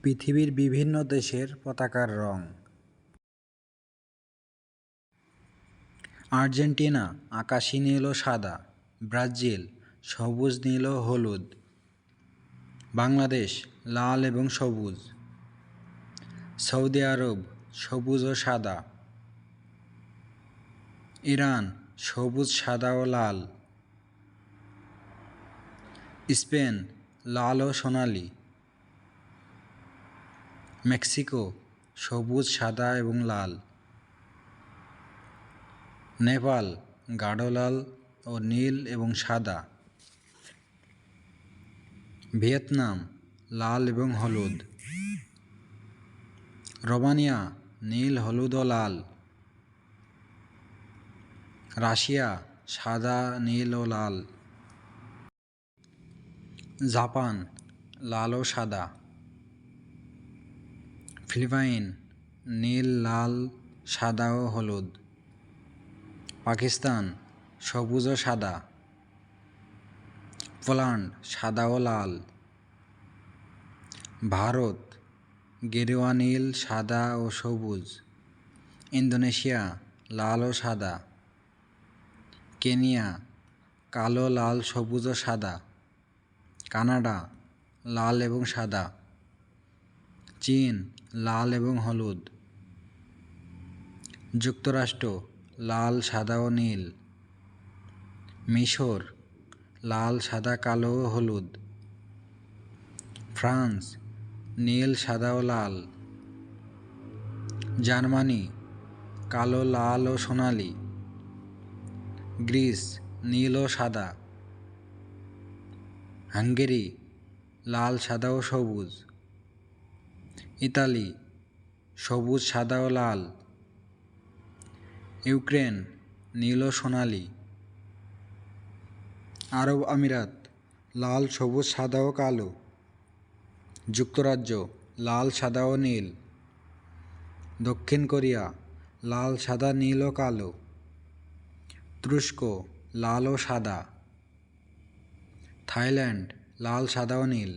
পৃথিবীর বিভিন্ন দেশের পতাকার রং। আর্জেন্টিনা আকাশী নীল ও সাদা, ব্রাজিল সবুজ নীল ও হলুদ, বাংলাদেশ লাল এবং সবুজ, সৌদি আরব সবুজ ও সাদা, ইরান সবুজ সাদা ও লাল, স্পেন লাল ও সোনালি, মেক্সিকো সবুজ সাদা এবং লাল, নেপাল গাঢ় লাল ও নীল এবং সাদা, ভিয়েতনাম লাল এবং হলুদ, রোমানিয়া নীল হলুদ ও লাল, রাশিয়া সাদা নীল ও লাল, জাপান লাল ও সাদা, ফিলিপাইন নীল লাল সাদা ও হলুদ, পাকিস্তান সবুজ ও সাদা, পোল্যান্ড সাদা ও লাল, ভারত গেরুয়া নীল সাদা ও সবুজ, ইন্দোনেশিয়া লাল ও সাদা, কেনিয়া কালো লাল সবুজ ও সাদা, কানাডা লাল এবং সাদা, চীন লাল এবং হলুদ, যুক্তরাষ্ট্র লাল সাদা ও নীল, মিশর লাল সাদা কালো ও হলুদ, ফ্রান্স নীল সাদা ও লাল, জার্মানি কালো লাল ও সোনালি, গ্রিস নীল ও সাদা, হাঙ্গেরি লাল সাদা ও সবুজ, ইতালি সবুজ সাদা ও লাল, ইউক্রেন নীল ও সোনালি, আরব আমিরাত লাল সবুজ সাদা ও কালো, যুক্তরাজ্য লাল সাদা ও নীল, দক্ষিণ কোরিয়া লাল সাদা নীল ও কালো, তুরস্ক লাল ও সাদা, থাইল্যান্ড লাল সাদা ও নীল।